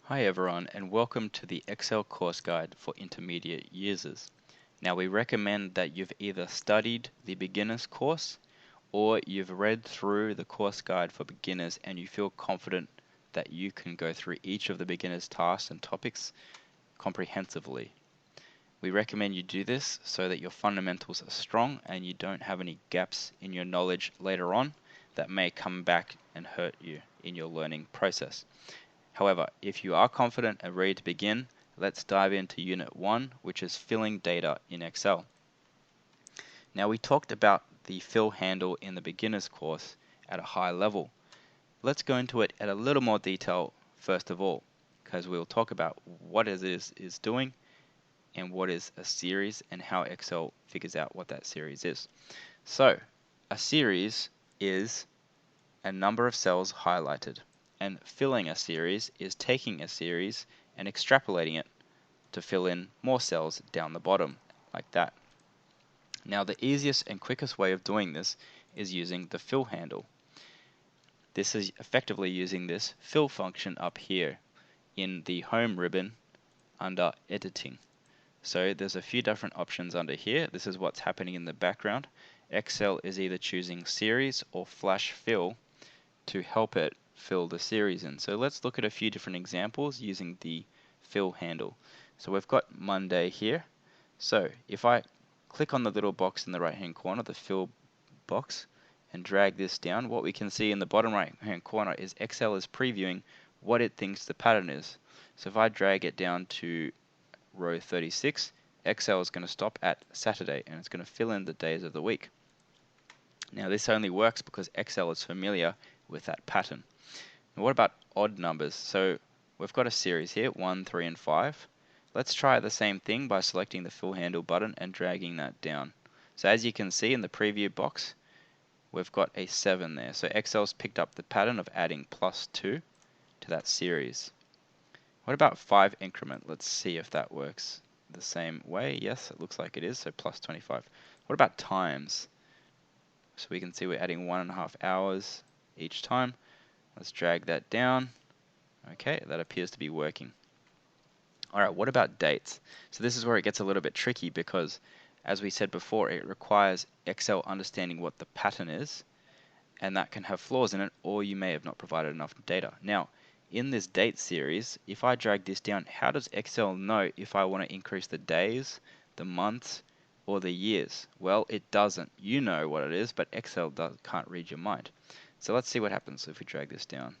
Hi everyone, and welcome to the Excel course guide for intermediate users. Now we recommend that you've either studied the beginner's course or you've read through the course guide for beginners and you feel confident that you can go through each of the beginner's tasks and topics comprehensively. We recommend you do this so that your fundamentals are strong and you don't have any gaps in your knowledge later on that may come back and hurt you in your learning process. However, if you are confident and ready to begin, let's dive into Unit 1, which is filling data in Excel. Now we talked about the fill handle in the beginner's course at a high level. Let's go into it at a little more detail first of all, because we'll talk about what it is doing and what is a series and how Excel figures out what that series is. So, a series is a number of cells highlighted. And filling a series is taking a series and extrapolating it to fill in more cells down the bottom, like that. Now the easiest and quickest way of doing this is using the fill handle. This is effectively using this fill function up here in the home ribbon under editing. So there's a few different options under here. This is what's happening in the background. Excel is either choosing series or flash fill to help it fill the series in. So let's look at a few different examples using the fill handle. So we've got Monday here. So if I click on the little box in the right hand corner, the fill box, and drag this down, what we can see in the bottom right hand corner is Excel is previewing what it thinks the pattern is. So if I drag it down to row 36, Excel is going to stop at Saturday and it's going to fill in the days of the week. Now this only works because Excel is familiar with that pattern. And what about odd numbers? So we've got a series here, 1, 3, and 5. Let's try the same thing by selecting the fill handle button and dragging that down. So as you can see in the preview box, we've got a 7 there. So Excel's picked up the pattern of adding +2 to that series. What about 5 increment? Let's see if that works the same way. Yes, it looks like it is, so +25. What about times? So we can see we're adding 1.5 hours each time. Let's drag that down. Okay, that appears to be working. Alright, what about dates? So this is where it gets a little bit tricky because, as we said before, it requires Excel understanding what the pattern is, and that can have flaws in it, or you may have not provided enough data. Now, in this date series, if I drag this down, how does Excel know if I want to increase the days, the months, or the years? Well, it doesn't. You know what it is, but Excel can't read your mind. So let's see what happens if we drag this down.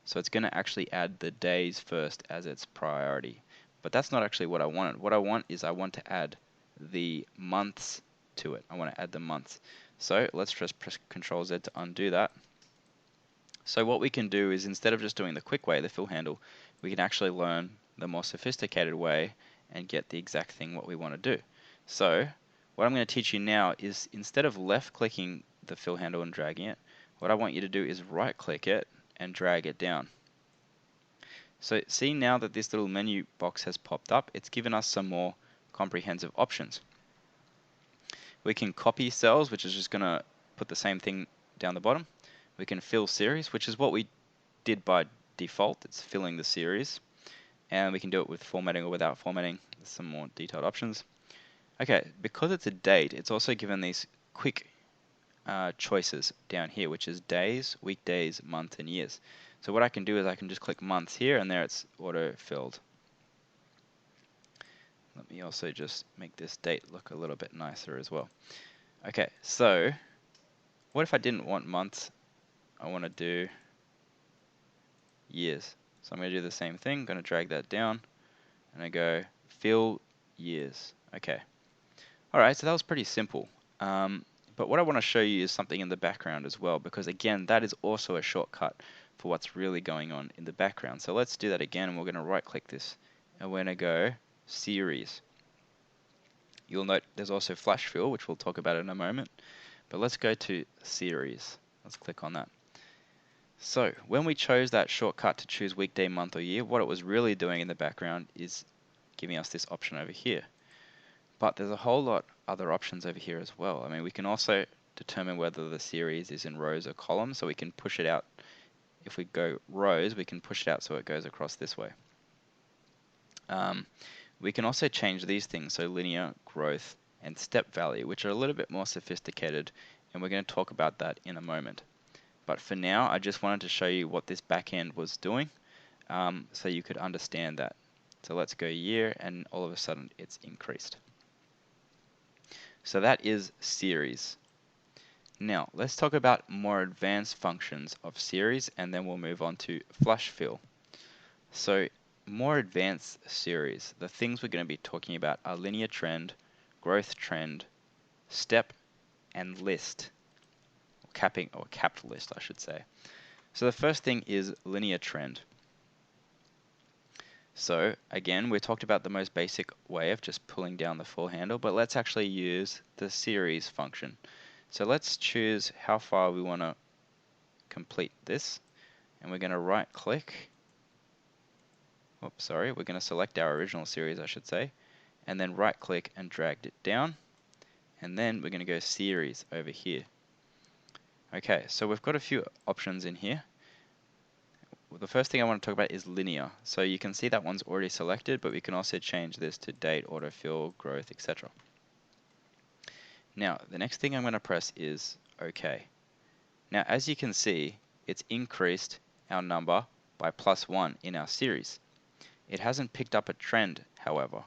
So it's going to actually add the days first as its priority. But that's not actually what I wanted. What I want is I want to add the months to it. I want to add the months. So let's just press Control Z to undo that. So what we can do is, instead of just doing the quick way, the fill handle, we can actually learn the more sophisticated way and get the exact thing what we want to do. So what I'm going to teach you now is, instead of left clicking the fill handle and dragging it, what I want you to do is right click it and drag it down. So see, now that this little menu box has popped up, it's given us some more comprehensive options. We can copy cells, which is just going to put the same thing down the bottom. We can fill series, which is what we did by default. It's filling the series. And we can do it with formatting or without formatting. There's some more detailed options. Okay, because it's a date, it's also given these quick choices down here, which is days, weekdays, month, and years. So what I can do is I can just click months here, and there it's auto-filled. Let me also just make this date look a little bit nicer as well. Okay, so what if I didn't want months? I want to do years. So I'm going to do the same thing. I'm going to drag that down, and I go fill years. Okay. Alright, so that was pretty simple. But what I want to show you is something in the background as well, because again, that is also a shortcut for what's really going on in the background. So let's do that again, and we're going to right click this, and we're going to go series. You'll note there's also flash fill, which we'll talk about in a moment, but let's go to series. Let's click on that. So when we chose that shortcut to choose weekday, month, or year, what it was really doing in the background is giving us this option over here. But there's a whole lot other options over here as well. I mean, we can also determine whether the series is in rows or columns, so we can push it out. If we go rows, we can push it out so it goes across this way. We can also change these things, so linear, growth, and step value, which are a little bit more sophisticated, and we're going to talk about that in a moment. But for now, I just wanted to show you what this backend was doing, so you could understand that. So let's go year, and all of a sudden it's increased. So that is series. Now, let's talk about more advanced functions of series, and then we'll move on to flush fill. So, more advanced series, the things we're going to be talking about are linear trend, growth trend, step, and list. Capping, or capped list, I should say. So the first thing is linear trend. So again, we talked about the most basic way of just pulling down the full handle, but let's actually use the series function. So let's choose how far we want to complete this, and we're going to right click. Oops, sorry, we're going to select our original series, I should say, and then right click and drag it down, and then we're going to go series over here. Okay, so we've got a few options in here. The first thing I want to talk about is linear. So you can see that one's already selected, but we can also change this to date, autofill, growth, etc. Now, the next thing I'm going to press is OK. Now, as you can see, it's increased our number by +1 in our series. It hasn't picked up a trend, however.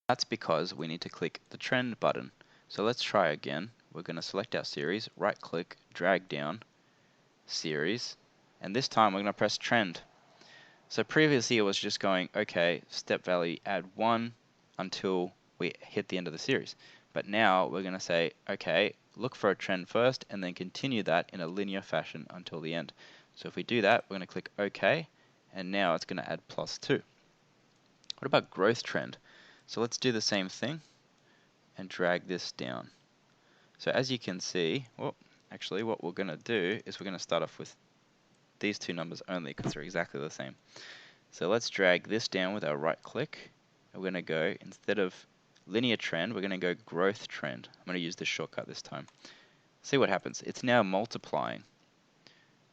That's because we need to click the trend button. So let's try again. We're going to select our series, right click, drag down, series, and this time we're going to press trend. So previously it was just going, okay, step value, add 1 until we hit the end of the series. But now we're going to say, okay, look for a trend first and then continue that in a linear fashion until the end. So if we do that, we're going to click OK, and now it's going to add +2. What about growth trend? So let's do the same thing and drag this down. So as you can see, well, actually what we're going to do is we're going to start off with these two numbers only because they're exactly the same. So let's drag this down with our right click. We're going to go, instead of linear trend, we're going to go growth trend. I'm going to use this shortcut this time. See what happens. It's now multiplying.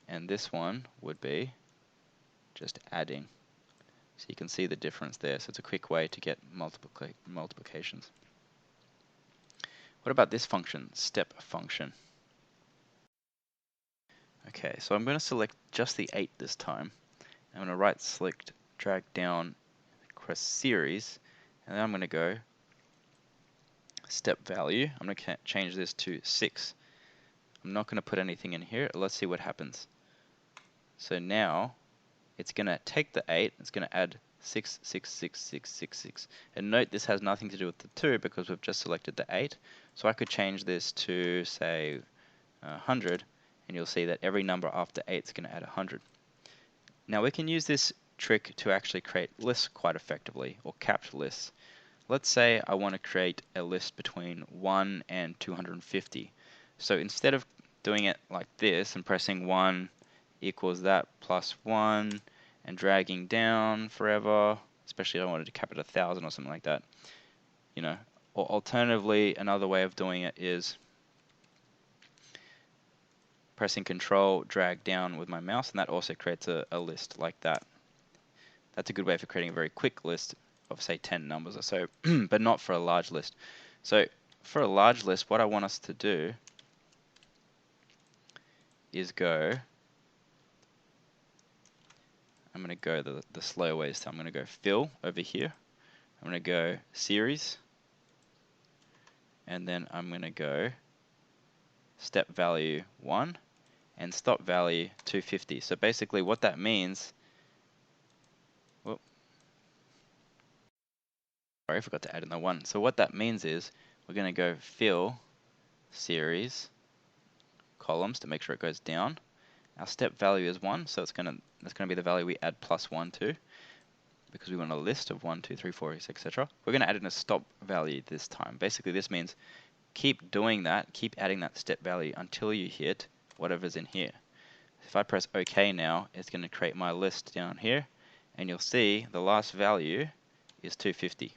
And this one would be just adding. So you can see the difference there. So it's a quick way to get multiplications. What about this function, step function? Okay, so I'm going to select just the 8 this time. I'm going to right select, drag down, press series, and then I'm going to go step value. I'm going to change this to 6. I'm not going to put anything in here. Let's see what happens. So now it's going to take the 8, it's going to add 6, 6, 6, 6, 6, 6. And note this has nothing to do with the 2 because we've just selected the 8. So I could change this to, say, 100, and you'll see that every number after 8 is going to add 100. Now we can use this trick to actually create lists quite effectively, or capped lists. Let's say I want to create a list between 1 and 250. So instead of doing it like this and pressing 1 equals that plus 1 and dragging down forever, especially if I wanted to cap it 1,000 or something like that, you know, or alternatively, another way of doing it is pressing Control, drag down with my mouse, and that also creates a list like that. That's a good way for creating a very quick list of, say, 10 numbers or so, but not for a large list. So for a large list, what I want us to do is go, I'm going to go the slow ways. So I'm going to go fill over here. I'm going to go series, and then I'm going to go step value 1 and stop value 250. So basically what that means, whoop, sorry, I forgot to add in the 1. So what that means is we're going to go fill series columns to make sure it goes down. Our step value is 1, so that's going to be the value we add +1 to, because we want a list of 1, 2, 3, 4, etc. We're going to add in a stop value this time. Basically this means keep doing that, keep adding that step value until you hit whatever's in here. If I press OK now, it's going to create my list down here, and you'll see the last value is 250.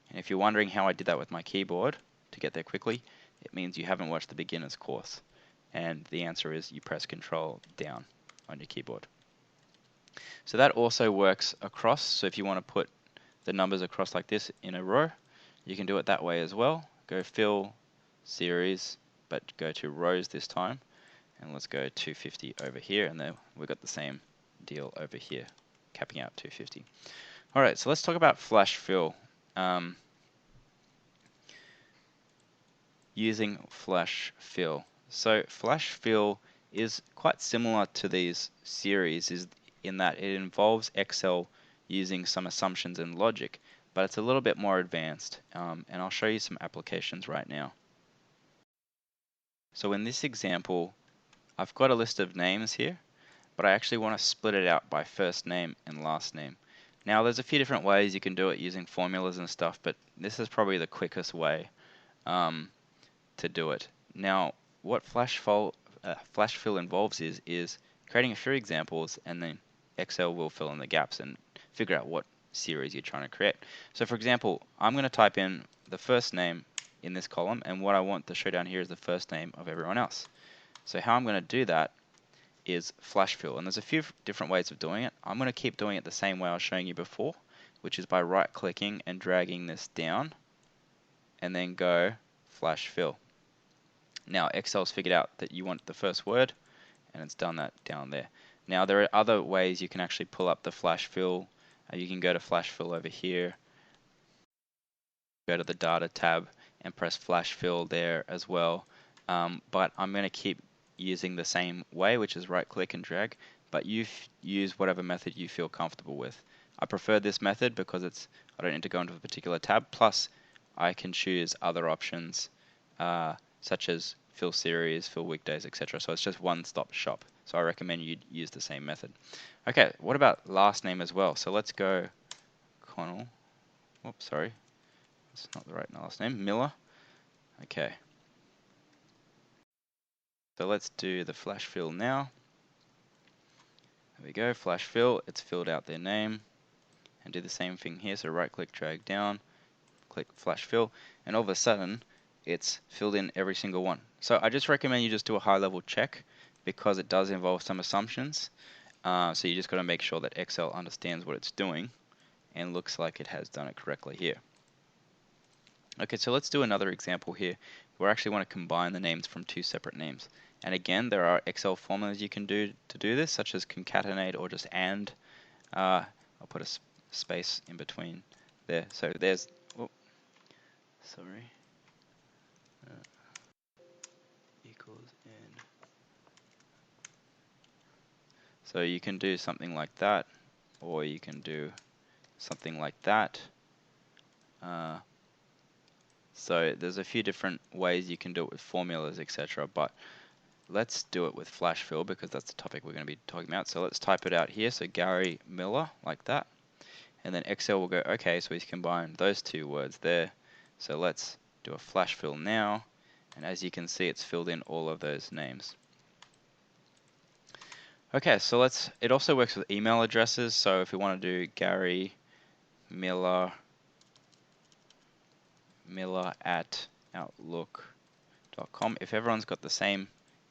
And if you're wondering how I did that with my keyboard to get there quickly, it means you haven't watched the beginner's course. And the answer is you press Control down on your keyboard. So that also works across. So if you want to put the numbers across like this in a row, you can do it that way as well. Go fill series, but go to rows this time, and let's go 250 over here, and then we've got the same deal over here, capping out 250. All right, so let's talk about flash fill. Using flash fill. So flash fill is quite similar to these series in that it involves Excel using some assumptions and logic, but it's a little bit more advanced, and I'll show you some applications right now. So in this example, I've got a list of names here, but I actually want to split it out by first name and last name. Now there's a few different ways you can do it using formulas and stuff, but this is probably the quickest way to do it. Now what flash fill involves is creating a few examples, and then Excel will fill in the gaps and figure out what series you're trying to create. So for example, I'm going to type in the first name in this column, and what I want to show down here is the first name of everyone else. So how I'm going to do that is flash fill, and there's a few different ways of doing it. I'm going to keep doing it the same way I was showing you before, which is by right clicking and dragging this down and then go flash fill. Now Excel's figured out that you want the first word, and it's done that down there. Now there are other ways you can actually pull up the flash fill. You can go to flash fill over here, go to the data tab and press flash fill there as well. But I'm going to keep using the same way, which is right click and drag, but you use whatever method you feel comfortable with. I prefer this method because I don't need to go into a particular tab, plus I can choose other options such as fill series, fill weekdays, etc. So it's just one-stop shop. So I recommend you use the same method. Okay, what about last name as well? So let's go Connell. Whoops, sorry. That's not the right last name. Miller. Okay. So let's do the flash fill now. There we go, flash fill. It's filled out their name. And do the same thing here. So right click, drag down, click flash fill, and all of a sudden it's filled in every single one. So I just recommend you just do a high level check because it does involve some assumptions. So you just got to make sure that Excel understands what it's doing and looks like it has done it correctly here. Okay, so let's do another example here. We actually want to combine the names from two separate names. And again, there are Excel formulas you can do to do this, such as concatenate or just and. I'll put a space in between there. So there's, equals and. So you can do something like that, or you can do something like that. So there's a few different ways you can do it with formulas, etc. But let's do it with flash fill because that's the topic we're going to be talking about. So let's type it out here. So Gary Miller, like that. And then Excel will go, okay, so he's combined those two words there. So let's do a flash fill now. And as you can see, it's filled in all of those names. Okay, so it also works with email addresses. So if we want to do Gary Miller at outlook.com, if everyone's got the same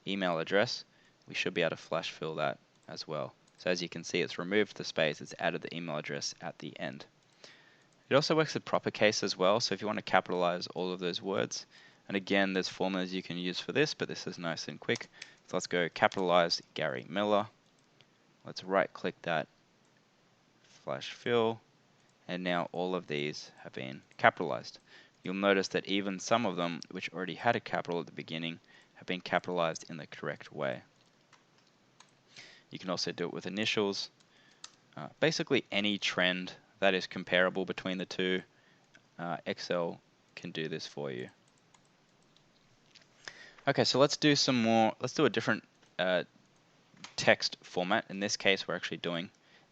email address, we should be able to flash fill that as well. So as you can see, it's removed the space, it's added the email address at the end. It also works with proper case as well, so if you want to capitalize all of those words, and again, there's formulas you can use for this, but this is nice and quick. So let's go capitalize Gary Miller. Let's right click that, flash fill, and now all of these have been capitalized. You'll notice that even some of them, which already had a capital at the beginning, have been capitalized in the correct way. You can also do it with initials. Basically any trend that is comparable between the two, Excel can do this for you. Okay, so let's do a different text format. In this case, we're actually doing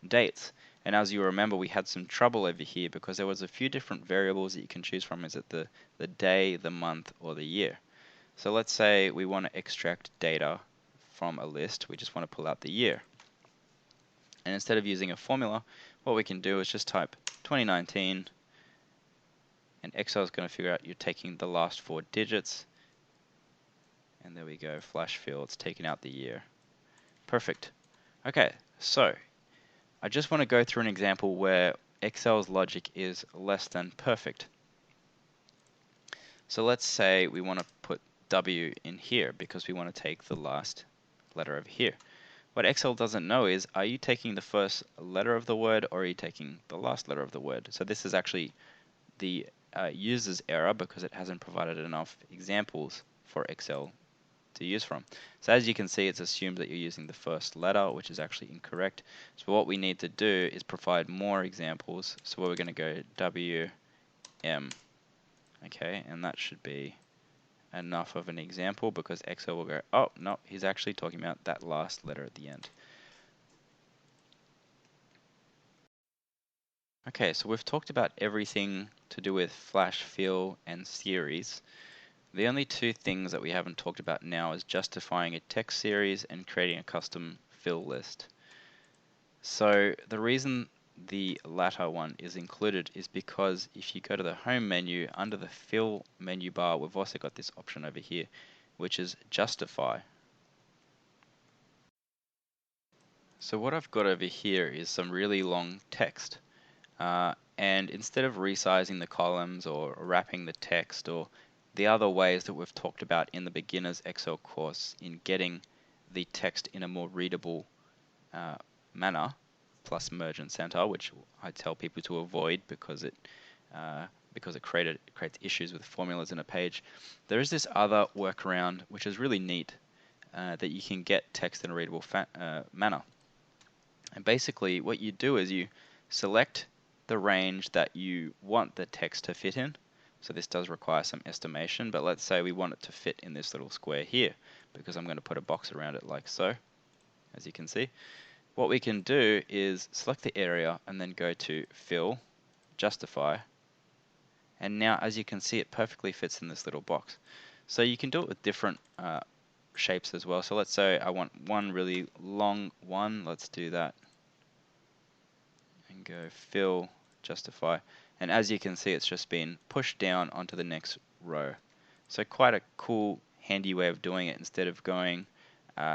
dates. And as you remember, we had some trouble over here because there was a few different variables that you can choose from. Is it the day, the month, or the year? So let's say we want to extract data from a list. We just want to pull out the year. And instead of using a formula, what we can do is just type 2019, and Excel is going to figure out you're taking the last 4 digits. And there we go, flash fill, it's taken out the year. Perfect. Okay, so I just want to go through an example where Excel's logic is less than perfect. So let's say we want to put W in here because we want to take the last letter over here. What Excel doesn't know is, are you taking the first letter of the word or are you taking the last letter of the word? So this is actually the user's error because it hasn't provided enough examples for Excel to use from. So as you can see, it's assumed that you're using the first letter, which is actually incorrect. So what we need to do is provide more examples. So we're going to go W, M, okay, and that should be enough of an example because Excel will go, oh, no, he's actually talking about that last letter at the end. Okay, so we've talked about everything to do with flash, fill, and series. The only two things that we haven't talked about now is justifying a text series and creating a custom fill list. So the reason the latter one is included is because if you go to the home menu, under the fill menu bar, we've also got this option over here, which is justify. So what I've got over here is some really long text. And instead of resizing the columns or wrapping the text or the other ways that we've talked about in the beginner's Excel course in getting the text in a more readable manner, plus merge and center, which I tell people to avoid because it creates issues with formulas in a page. There is this other workaround which is really neat that you can get text in a readable manner. And basically what you do is you select the range that you want the text to fit in. So this does require some estimation, but let's say we want it to fit in this little square here because I'm going to put a box around it like so, as you can see. What we can do is select the area and then go to Fill, Justify, and now as you can see it perfectly fits in this little box. So you can do it with different shapes as well. So let's say I want one really long one, let's do that. And go Fill, Justify, and as you can see it's just been pushed down onto the next row. So quite a cool handy way of doing it instead of going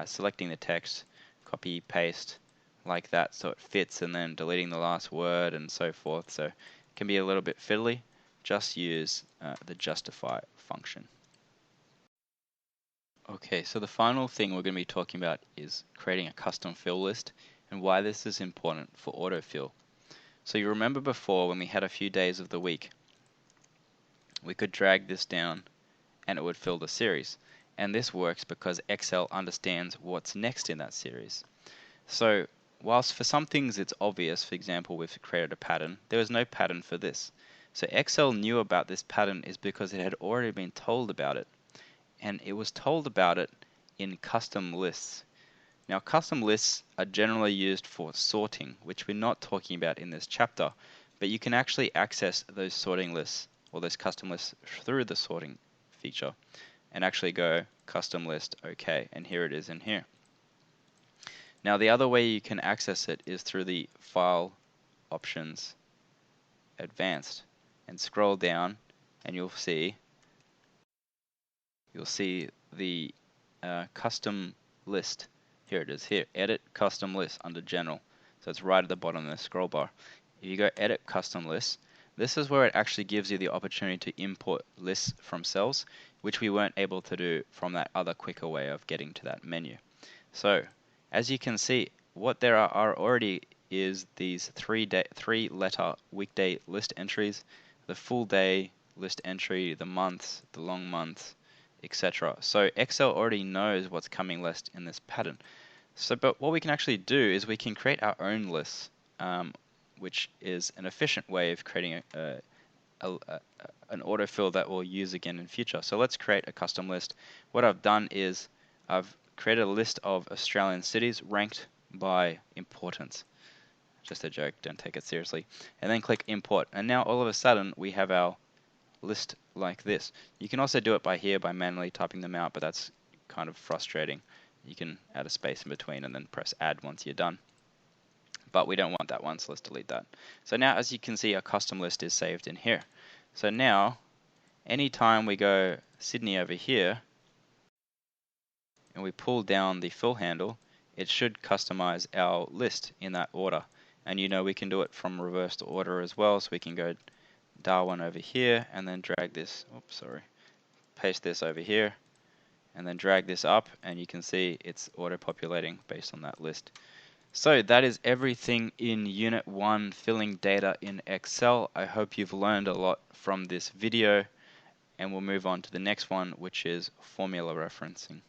selecting the text, copy, paste like that so it fits and then deleting the last word and so forth. So it can be a little bit fiddly. Just use the justify function. Okay, so the final thing we're going to be talking about is creating a custom fill list and why this is important for autofill. So you remember before when we had a few days of the week, we could drag this down and it would fill the series. And this works because Excel understands what's next in that series. So whilst for some things it's obvious, for example, we've created a pattern, there was no pattern for this. So Excel knew about this pattern is because it had already been told about it. And it was told about it in custom lists. Now, custom lists are generally used for sorting, which we're not talking about in this chapter, but you can actually access those sorting lists or those custom lists through the sorting feature and actually go custom list OK, and here it is in here. Now, the other way you can access it is through the File Options Advanced and scroll down and you'll see the custom list. Here it is here, edit custom list under general. So it's right at the bottom of the scroll bar. If you go edit custom list, this is where it actually gives you the opportunity to import lists from cells, which we weren't able to do from that other quicker way of getting to that menu. So as you can see, what there are already is these three letter weekday list entries, the full day list entry, the months, the long months, etc. So Excel already knows what's coming list in this pattern. So, but what we can actually do is we can create our own lists, which is an efficient way of creating an autofill that we'll use again in future. So let's create a custom list. What I've done is I've created a list of Australian cities ranked by importance. Just a joke, don't take it seriously. And then click import. And now all of a sudden we have our list like this. You can also do it by manually typing them out, but that's kind of frustrating. You can add a space in between and then press add once you're done. But we don't want that one, so let's delete that. So now as you can see, our custom list is saved in here. So now, anytime we go Sydney over here, and we pull down the fill handle, it should customize our list in that order. And we can do it from reversed order as well, so we can go Darwin over here and then drag this, oops, sorry, paste this over here and then drag this up, and you can see it's auto-populating based on that list. So that is everything in Unit 1, filling data in Excel. I hope you've learned a lot from this video, and we'll move on to the next one, which is formula referencing.